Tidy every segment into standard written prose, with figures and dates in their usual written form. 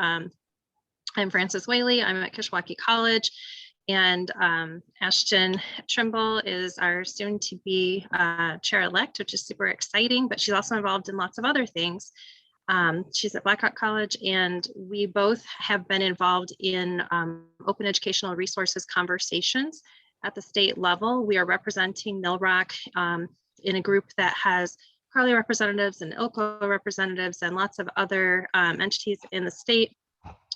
I'm Frances Whaley. I'm at Kishwaukee College, and Ashton Trimble is our soon-to-be chair-elect, which is super exciting, but she's also involved in lots of other things. She's at Blackhawk College, and we both have been involved in open educational resources conversations at the state level. We are representing NILROC in a group that has Carly representatives and ILCO representatives and lots of other entities in the state.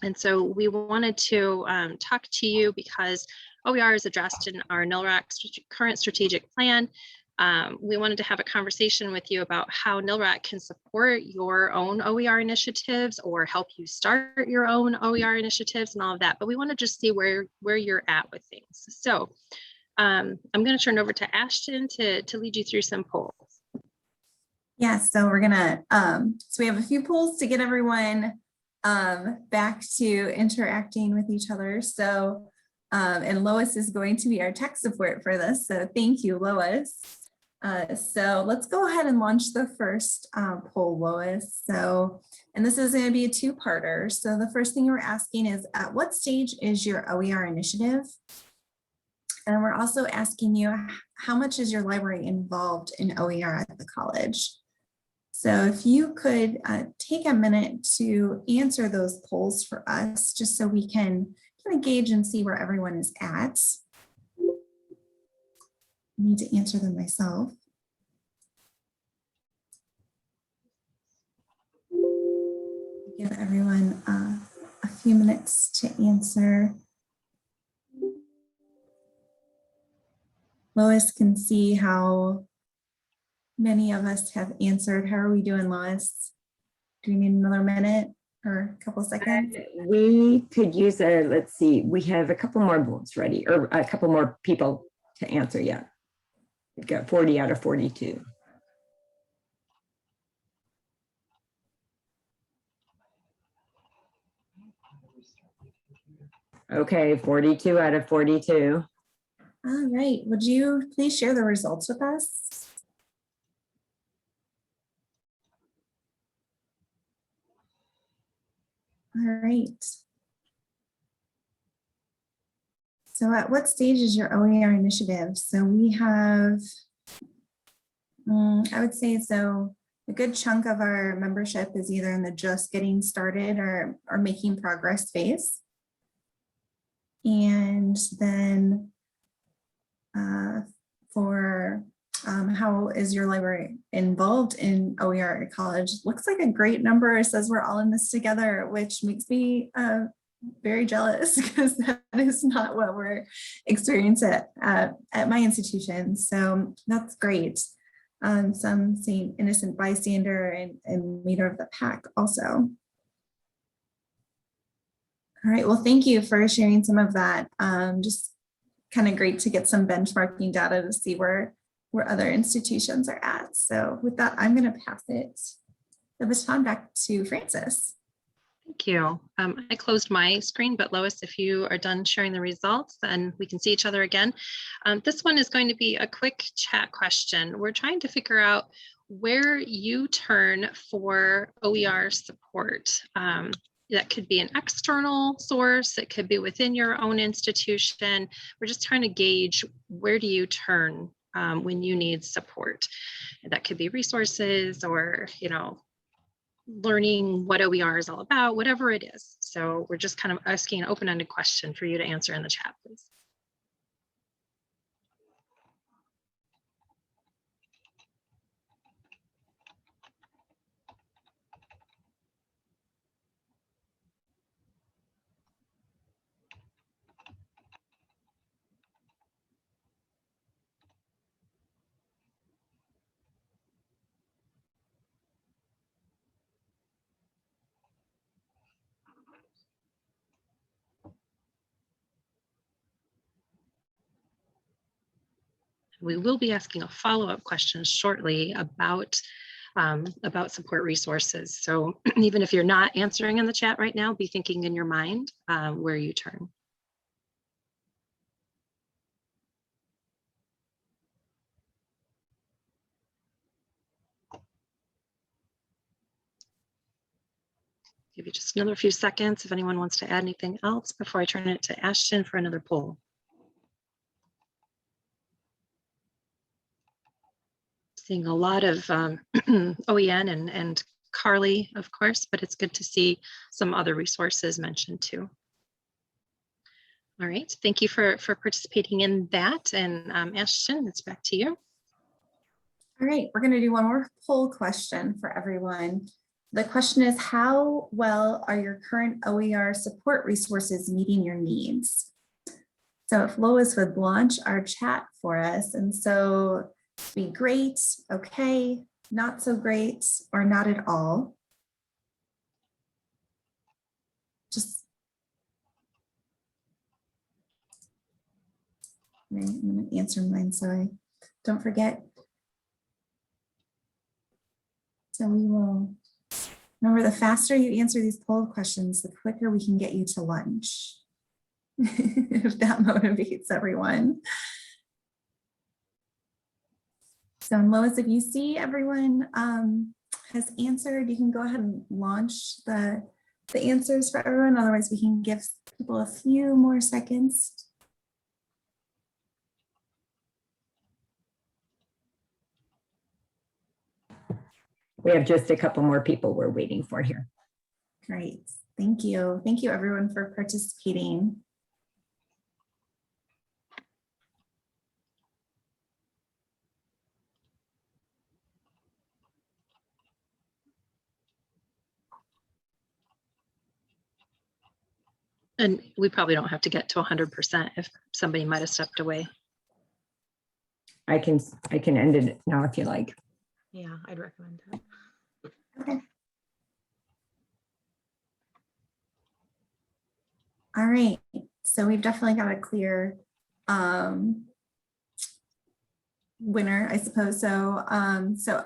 And so we wanted to talk to you because OER is addressed in our NILROC current strategic plan. We wanted to have a conversation with you about how NILROC can support your own OER initiatives or help you start your own OER initiatives and all of that. But we want to just see where you're at with things. So I'm going to turn over to Ashton to lead you through some polls. Yeah, so we're gonna, so we have a few polls to get everyone back to interacting with each other. So, and Lois is going to be our tech support for this. So thank you, Lois. So let's go ahead and launch the first poll, Lois. So, and this is going to be a two-parter. So the first thing we're asking is, at what stage is your OER initiative? And we're also asking you, how much is your library involved in OER at the college? So if you could take a minute to answer those polls for us, just so we can kind of gauge and see where everyone is at. I need to answer them myself. Give everyone a few minutes to answer. Lois can see how many of us have answered. How are we doing, Lois? Do we need another minute or a couple seconds? We could use let's see, we have a couple more votes ready, or a couple more people to answer yet. We've got 40 out of 42. Okay, 42 out of 42. All right, would you please share the results with us? All right. So at what stage is your OER initiative? So we have, I would say, so a good chunk of our membership is either in the just getting started or making progress phase. And then for how is your library involved in OER at college? Looks like a great number. It says we're all in this together, which makes me very jealous, because that is not what we're experiencing at my institution. So that's great. Some saying innocent bystander and leader of the pack also. All right, well, thank you for sharing some of that. Just kind of great to get some benchmarking data to see where other institutions are at. So with that, I'm going to pass the baton back to Frances. Thank you. I closed my screen, but Lois, if you are done sharing the results, then we can see each other again. This one is going to be a quick chat question. We're trying to figure out where you turn for OER support. That could be an external source. It could be within your own institution. We're just trying to gauge, where do you turn when you need support? That could be resources, or, learning what OER is all about, whatever it is. So we're just kind of asking an open-ended question for you to answer in the chat, please. We will be asking a follow-up question shortly about support resources. So even if you're not answering in the chat right now, be thinking in your mind where you turn. Give you just another few seconds if anyone wants to add anything else before I turn it to Ashton for another poll. Seeing a lot of OEN and Carly, of course, but it's good to see some other resources mentioned too. All right, thank you for participating in that. And Ashton, it's back to you. All right, we're going to do one more poll question for everyone. The question is, how well are your current OER support resources meeting your needs? So if Lois would launch our chat for us, and so be great, okay, not so great, or not at all. Just, I'm going to answer mine so I don't forget. So we will, remember, the faster you answer these poll questions, the quicker we can get you to lunch. If that motivates everyone. So Lois, if you see everyone has answered, you can go ahead and launch the answers for everyone. Otherwise, we can give people a few more seconds. We have just a couple more people we're waiting for here. Great, thank you. Thank you everyone for participating. And we probably don't have to get to 100% if somebody might have stepped away. I can end it now if you like. Yeah, I'd recommend that. Okay. All right, so we've definitely got a clear winner, I suppose. So,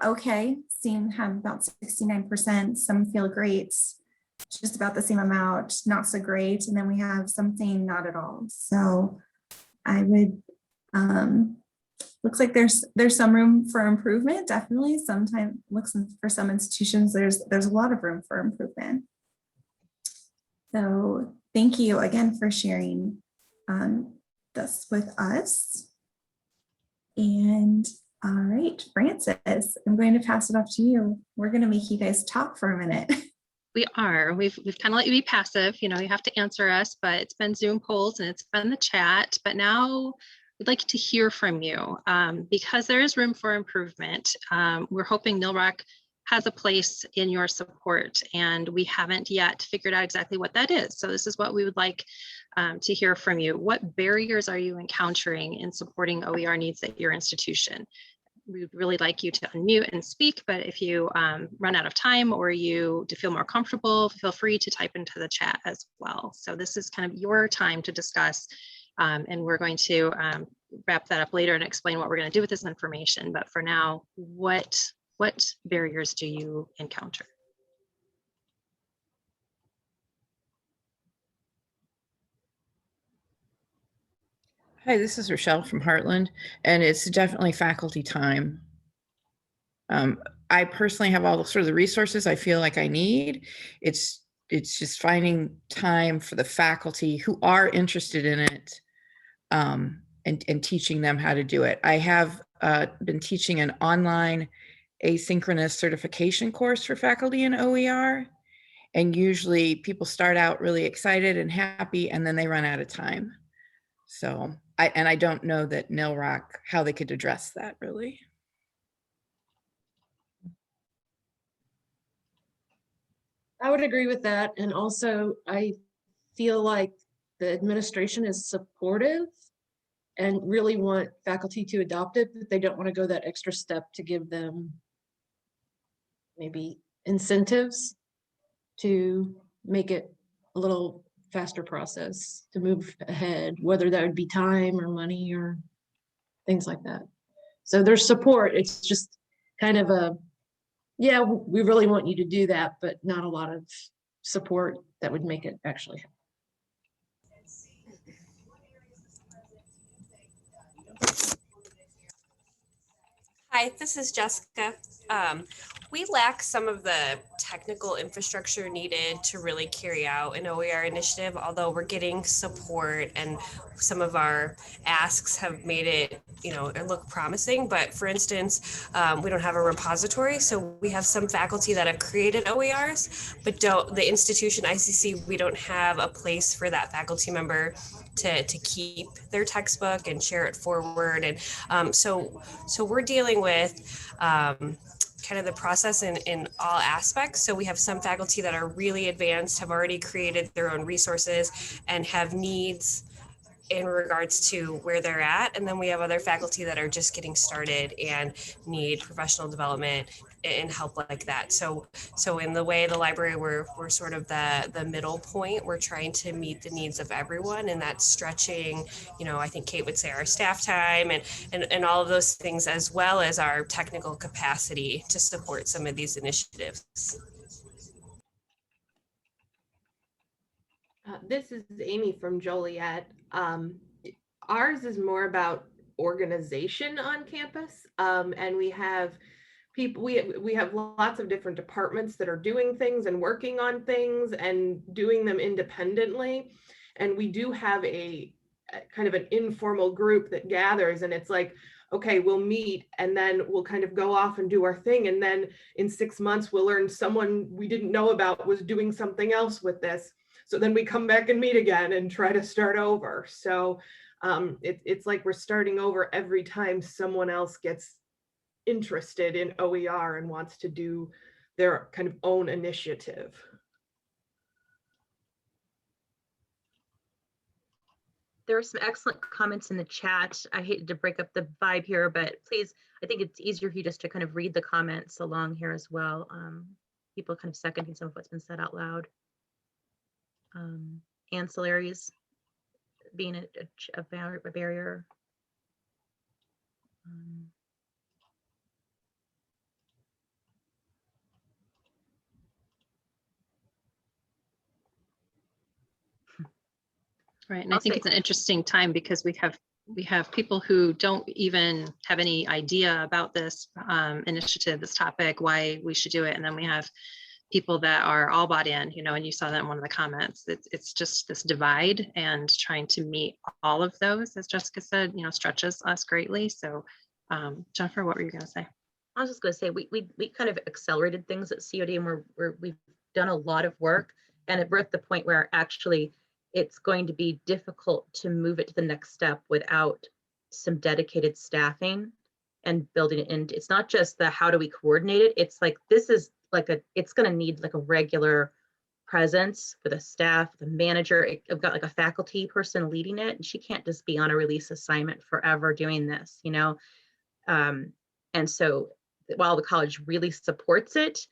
okay, seem to have about 69%. Some feel great, just about the same amount, not so great, and then we have something not at all. So, I would. Looks like there's some room for improvement. Definitely, sometimes looks for some institutions there's a lot of room for improvement. So thank you again for sharing this with us. And all right, Frances, I'm going to pass it off to you. We're going to make you guys talk for a minute. We are. We've kind of let you be passive. You know, you have to answer us, but it's been Zoom polls and it's been the chat. But now we'd like to hear from you because there is room for improvement. We're hoping NILROC has a place in your support, and we haven't yet figured out exactly what that is. So this is what we would like to hear from you. What barriers are you encountering in supporting OER needs at your institution? We would really like you to unmute and speak, but if you run out of time or you to feel more comfortable, feel free to type into the chat as well. So this is kind of your time to discuss, and we're going to wrap that up later and explain what we're going to do with this information. But for now, what barriers do you encounter? Hi, this is Rochelle from Heartland, and it's definitely faculty time. I personally have all the sort of the resources I feel like I need. It's just finding time for the faculty who are interested in it and teaching them how to do it. I have been teaching an online asynchronous certification course for faculty in OER. And usually people start out really excited and happy, and then they run out of time. So I don't know that NILROC, how they could address that really. I would agree with that. And also I feel like the administration is supportive and really want faculty to adopt it, but they don't want to go that extra step to give them maybe incentives to make it a little faster process to move ahead, whether that would be time or money or things like that. So there's support. It's just kind of a, yeah, we really want you to do that, but not a lot of support that would make it actually happen. Hi, this is Jessica. We lack some of the technical infrastructure needed to really carry out an OER initiative, although we're getting support and some of our asks have made it, look promising. But for instance, we don't have a repository. So we have some faculty that have created OERs, but the institution ICC, we don't have a place for that faculty member to keep their textbook and share it forward. And so we're dealing with kind of the process in all aspects. So we have some faculty that are really advanced, have already created their own resources and have needs in regards to where they're at. And then we have other faculty that are just getting started and need professional development and help like that. So in the way the library, we're sort of the middle point. We're trying to meet the needs of everyone, and that's stretching, I think Kate would say our staff time and all of those things, as well as our technical capacity to support some of these initiatives. This is Amy from Joliet. Ours is more about organization on campus, and we have people. We have lots of different departments that are doing things and working on things and doing them independently. And we do have a kind of an informal group that gathers, and it's like, okay, we'll meet and then we'll kind of go off and do our thing. And then in 6 months, we'll learn someone we didn't know about was doing something else with this. So then we come back and meet again and try to start over. So it's like we're starting over every time someone else gets interested in OER and wants to do their kind of own initiative. There are some excellent comments in the chat. I hate to break up the vibe here, but please, I think it's easier for you just to kind of read the comments along here as well. People kind of seconding some of what's been said out loud. Ancillaries being a barrier. Right, and I think it's an interesting time because we have people who don't even have any idea about this initiative, this topic, why we should do it, and then we have people that are all bought in, and you saw that in one of the comments. It's just this divide, and trying to meet all of those, as Jessica said, stretches us greatly. So Jennifer, what were you going to say? I was just going to say we kind of accelerated things at COD, and we've done a lot of work, and we're at the point where actually it's going to be difficult to move it to the next step without some dedicated staffing and building it in. It's not just the how do we coordinate it. It's like this is like it's going to need like a regular presence with a staff, the manager. I've got like a faculty person leading it, and she can't just be on a release assignment forever doing this, And so while the college really supports it,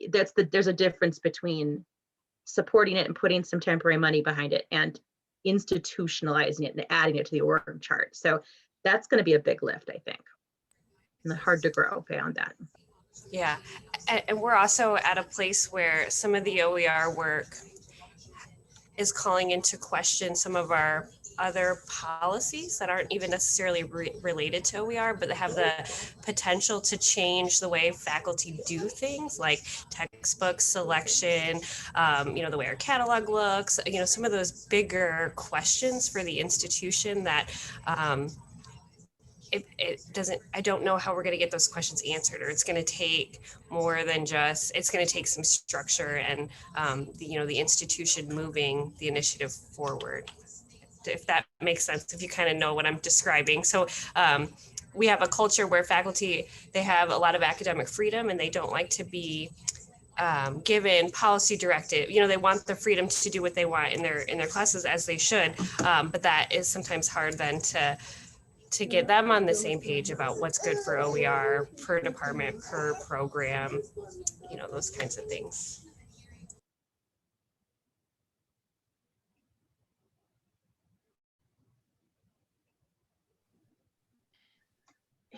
there's a difference between supporting it and putting some temporary money behind it and institutionalizing it and adding it to the org chart. So that's going to be a big lift, I think, and hard to grow beyond that. Yeah, and we're also at a place where some of the OER work is calling into question some of our other policies that aren't even necessarily related to OER, but they have the potential to change the way faculty do things, like textbook selection, the way our catalog looks, some of those bigger questions for the institution that it doesn't, I don't know how we're going to get those questions answered, or it's going to take more than just, it's going to take some structure and, the institution moving the initiative forward, if that makes sense, if you kind of know what I'm describing. So we have a culture where faculty, they have a lot of academic freedom and they don't like to be given policy directive. They want the freedom to do what they want in their classes, as they should. But that is sometimes hard then to get them on the same page about what's good for OER per department, per program, those kinds of things.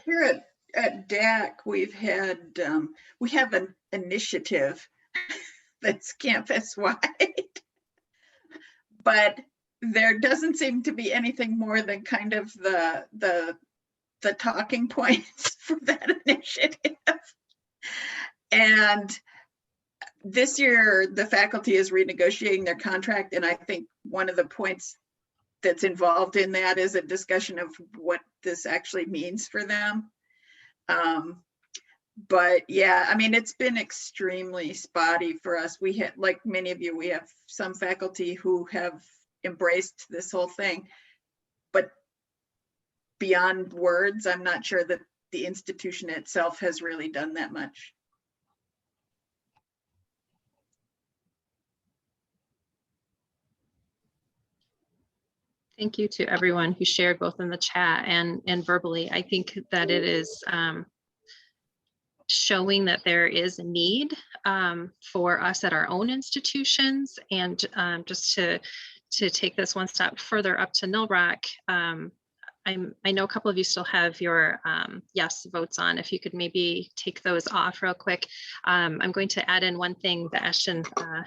Here at DAC, we have an initiative that's campus-wide, but there doesn't seem to be anything more than kind of the talking points for that initiative. And this year, the faculty is renegotiating their contract, and I think one of the points that's involved in that is a discussion of what this actually means for them. But yeah, I mean, it's been extremely spotty for us. We had, like many of you, we have some faculty who have embraced this whole thing, but beyond words, I'm not sure that the institution itself has really done that much. Thank you to everyone who shared both in the chat and verbally. I think that it is showing that there is a need for us at our own institutions. And just to take this one step further up to NILROC, I know a couple of you still have your yes votes on. If you could maybe take those off real quick. I'm going to add in one thing that Ashton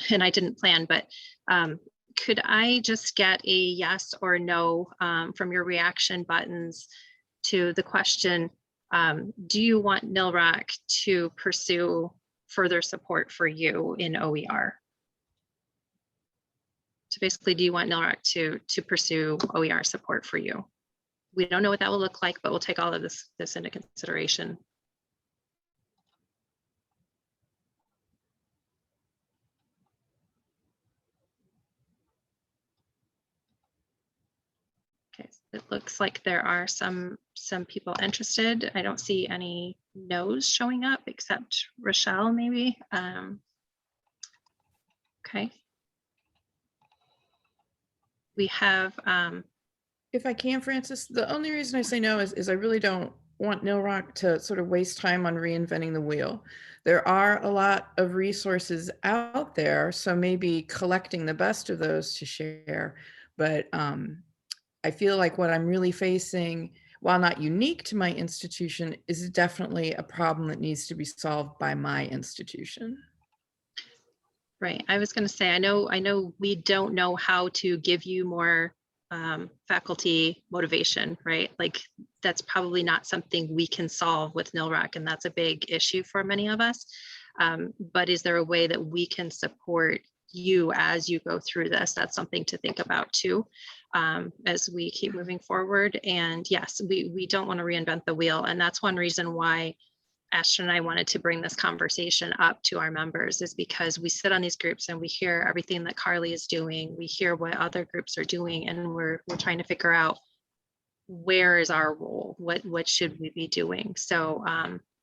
and I didn't plan, but could I just get a yes or no from your reaction buttons to the question, do you want NILROC to pursue further support for you in OER? So basically, do you want NILROC to pursue OER support for you? We don't know what that will look like, but we'll take all of this into consideration. Okay, it looks like there are some people interested. I don't see any no's showing up except Rochelle, maybe. Okay. We have. If I can, Francis, the only reason I say no is I really don't want NILROC to sort of waste time on reinventing the wheel. There are a lot of resources out there, so maybe collecting the best of those to share. But I feel like what I'm really facing, while not unique to my institution, is definitely a problem that needs to be solved by my institution. Right. I was going to say, I know we don't know how to give you more faculty motivation, right? Like that's probably not something we can solve with NILROC, and that's a big issue for many of us. But is there a way that we can support you as you go through this? That's something to think about too, as we keep moving forward. And yes, we don't want to reinvent the wheel. And that's one reason why Ashton and I wanted to bring this conversation up to our members, is because we sit on these groups and we hear everything that Carly is doing. We hear what other groups are doing, and we're trying to figure out where is our role, what should we be doing. So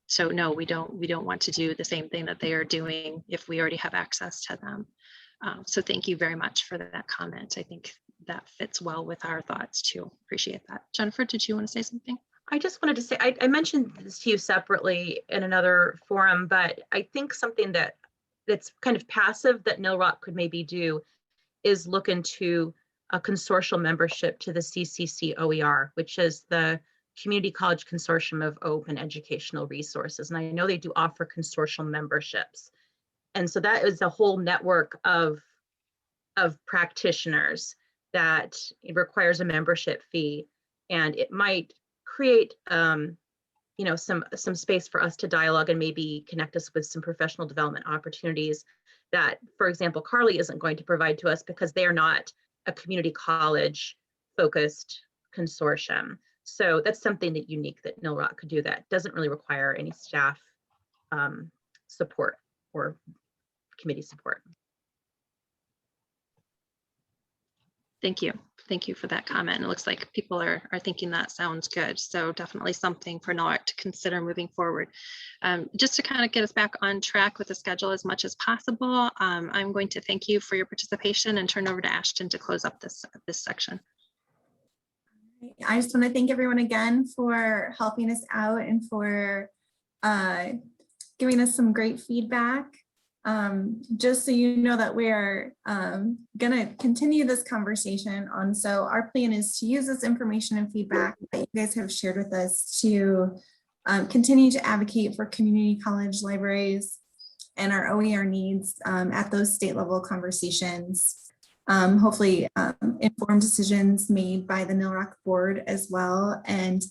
so no, we don't want to do the same thing that they are doing if we already have access to them. So thank you very much for that comment. I think that fits well with our thoughts too. Appreciate that. Jennifer, did you want to say something? I just wanted to say, I mentioned this to you separately in another forum, but I think something that's kind of passive that NILROC could maybe do is look into a consortial membership to the CCC OER, which is the Community College Consortium of Open Educational Resources. And I know they do offer consortial memberships. And so that is a whole network of practitioners that it requires a membership fee, and it might create some space for us to dialogue and maybe connect us with some professional development opportunities that, for example, Carly isn't going to provide to us because they are not a community college focused consortium. So that's something that unique that NILROC could do that doesn't really require any staff support or committee support. Thank you. Thank you for that comment. It looks like people are thinking that sounds good. So definitely something for NILROC to consider moving forward. Just to kind of get us back on track with the schedule as much as possible, I'm going to thank you for your participation and turn over to Ashton to close up this section. I just want to thank everyone again for helping us out and for giving us some great feedback. Just so you know that we're going to continue this conversation on. So our plan is to use this information and feedback that you guys have shared with us to continue to advocate for community college libraries and our OER needs at those state level conversations. hopefully informed decisions made by the NILROC board as well. And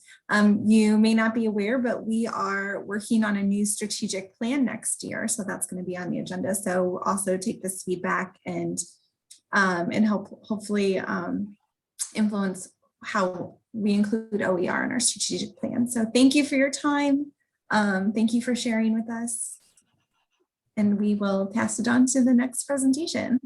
you may not be aware, but we are working on a new strategic plan next year. So that's going to be on the agenda. So also take this feedback and hopefully influence how we include OER in our strategic plan. So thank you for your time. Thank you for sharing with us. And we will pass it on to the next presentation.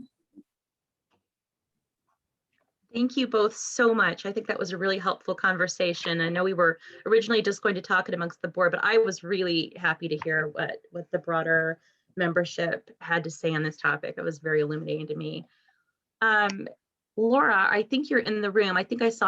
Thank you both so much. I think that was a really helpful conversation. I know we were originally just going to talk it amongst the board, but I was really happy to hear what the broader membership had to say on this topic. It was very illuminating to me. Laura, I think you're in the room. I think I saw